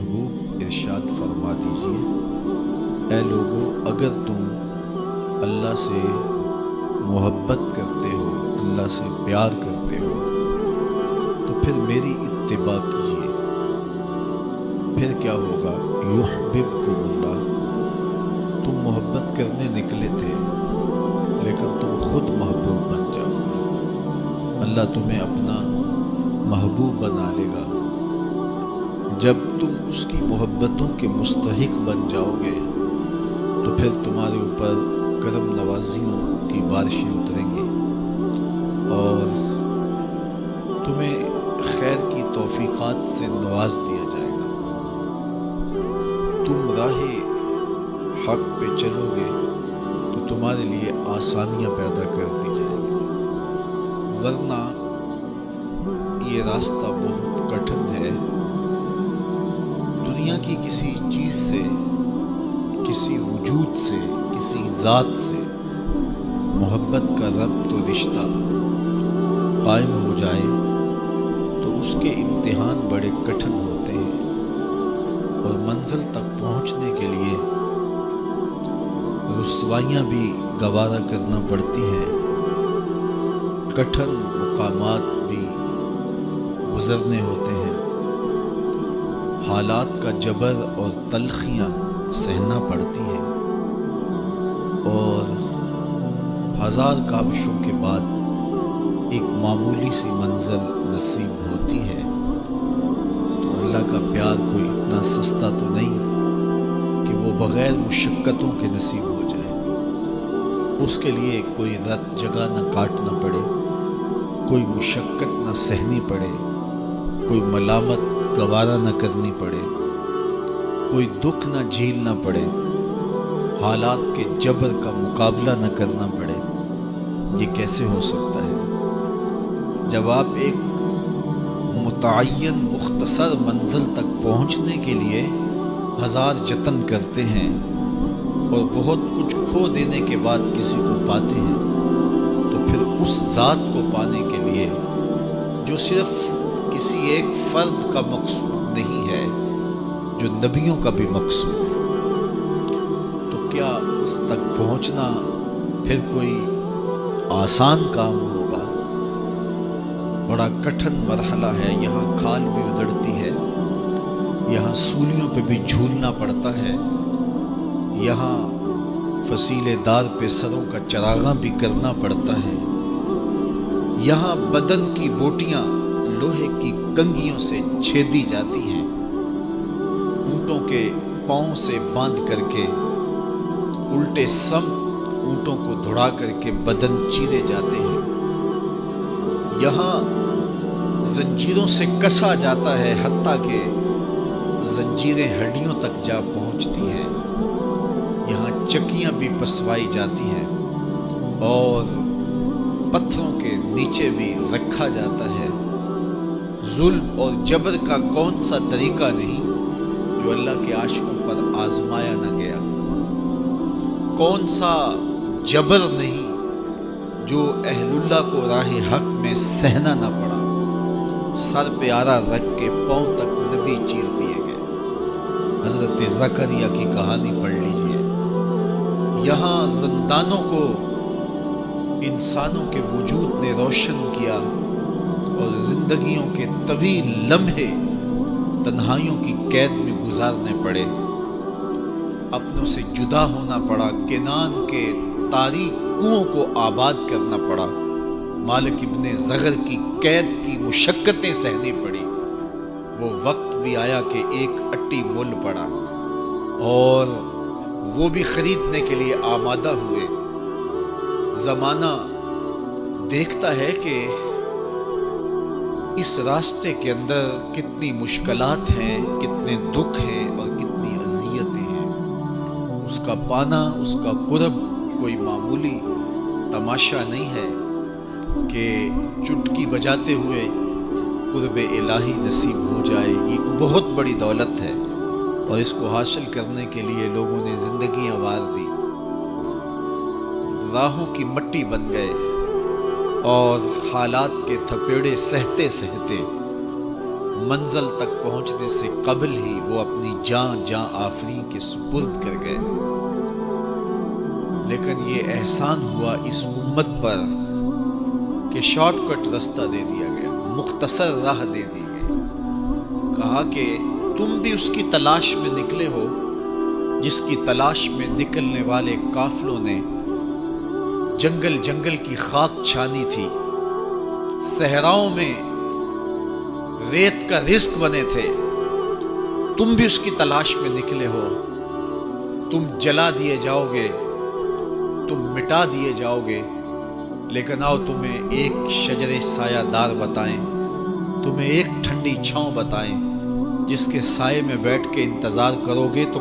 محبوب ارشاد فرما دیجیے، اے لوگو، اگر تم اللہ سے محبت کرتے ہو، اللہ سے پیار کرتے ہو، تو پھر میری اتباع کیجیے۔ پھر کیا ہوگا؟ یحببکم اللہ، تم محبت کرنے نکلے تھے لیکن تم خود محبوب بن جاؤ گے، اللہ تمہیں اپنا محبوب بنا لے گا۔ جب تم اس کی محبتوں کے مستحق بن جاؤ گے تو پھر تمہارے اوپر کرم نوازیوں کی بارشیں اتریں گی اور تمہیں خیر کی توفیقات سے نواز دیا جائے گا۔ تم راہ حق پہ چلو گے تو تمہارے لیے آسانیاں پیدا کر دی جائیں گی، ورنہ یہ راستہ بہت کٹھن ہے۔ دنیا کی کسی چیز سے، کسی وجود سے، کسی ذات سے محبت کا ربط و رشتہ قائم ہو جائے تو اس کے امتحان بڑے کٹھن ہوتے ہیں اور منزل تک پہنچنے کے لیے رسوائیاں بھی گوارا کرنا پڑتی ہیں، کٹھن مقامات بھی گزرنے ہوتے ہیں، حالات کا جبر اور تلخیاں سہنا پڑتی ہیں، اور ہزار کاوشوں کے بعد ایک معمولی سی منزل نصیب ہوتی ہے۔ تو اللہ کا پیار کوئی اتنا سستا تو نہیں کہ وہ بغیر مشقتوں کے نصیب ہو جائے۔ اس کے لیے کوئی رت جگہ نہ کاٹنا پڑے، کوئی مشقت نہ سہنی پڑے، کوئی ملامت گوارا نہ کرنی پڑے، کوئی دکھ نہ جھیلنا پڑے، حالات کے جبر کا مقابلہ نہ کرنا پڑے۔ یہ کیسے ہو سکتا ہے؟ جب آپ ایک متعین مختصر منزل تک پہنچنے کے لیے ہزار جتن کرتے ہیں اور بہت کچھ کھو دینے کے بعد کسی کو پاتے ہیں، تو پھر اس ذات کو پانے کے لیے جو صرف کسی ایک فرد کا مقصود نہیں ہے، جو نبیوں کا بھی مقصود ہے، تو کیا اس تک پہنچنا پھر کوئی آسان کام ہوگا؟ بڑا کٹھن مرحلہ ہے۔ یہاں کھال بھی ادڑتی ہے، یہاں سولیوں پہ بھی جھولنا پڑتا ہے، یہاں فصیلے دار پہ سروں کا چراغاں بھی کرنا پڑتا ہے، یہاں بدن کی بوٹیاں لوہے کی کنگھیوں سے چھیدی جاتی ہیں، اونٹوں کے پاؤں سے باندھ کر کے الٹے سمت اونٹوں کو دھڑا کر کے بدن چیرے جاتے ہیں، یہاں زنجیروں سے کسا جاتا ہے حتیٰ کہ زنجیریں ہڈیوں تک جا پہنچتی ہیں، یہاں چکیاں بھی پسوائی جاتی ہیں اور پتھروں کے نیچے بھی رکھا جاتا ہے۔ ظلم اور جبر کا کون سا طریقہ نہیں جو اللہ کے عاشقوں پر آزمایا نہ گیا؟ کون سا جبر نہیں جو اہل اللہ کو راہ حق میں سہنا نہ پڑا؟ سر پہ آرا رکھ کے پاؤں تک نبی چیر دیے گئے۔ حضرت زکریا کی کہانی پڑھ لیجئے۔ یہاں زندانوں کو انسانوں کے وجود نے روشن کیا اور زندگیوں کے طویل لمحے تنہائیوں کی قید میں گزارنے پڑے، اپنوں سے جدا ہونا پڑا، کنان کے تاریک کنووں کو آباد کرنا پڑا، مالک ابن زغر کی قید کی مشقتیں سہنی پڑی۔ وہ وقت بھی آیا کہ ایک اٹی مول پڑا اور وہ بھی خریدنے کے لیے آمادہ ہوئے۔ زمانہ دیکھتا ہے کہ اس راستے کے اندر کتنی مشکلات ہیں، کتنے دکھ ہیں اور کتنی اذیتیں ہیں۔ اس کا پانا، اس کا قرب کوئی معمولی تماشا نہیں ہے کہ چٹکی بجاتے ہوئے قرب الہی نصیب ہو جائے۔ یہ ایک بہت بڑی دولت ہے اور اس کو حاصل کرنے کے لیے لوگوں نے زندگیاں وار دی، راہوں کی مٹی بن گئے اور حالات کے تھپیڑے سہتے سہتے منزل تک پہنچنے سے قبل ہی وہ اپنی جان آفرین کے سپرد کر گئے۔ لیکن یہ احسان ہوا اس امت پر کہ شارٹ کٹ رستہ دے دیا گیا، مختصر راہ دے دی گئی۔ کہا کہ تم بھی اس کی تلاش میں نکلے ہو جس کی تلاش میں نکلنے والے قافلوں نے جنگل جنگل کی خاک چھانی تھی، صحراؤں میں ریت کا رزق بنے تھے۔ تم بھی اس کی تلاش میں نکلے ہو، تم جلا دیے جاؤ گے، تم مٹا دیے جاؤ گے، لیکن آؤ تمہیں ایک شجر سایہ دار بتائیں، تمہیں ایک ٹھنڈی چھاؤں بتائیں جس کے سائے میں بیٹھ کے انتظار کرو گے تو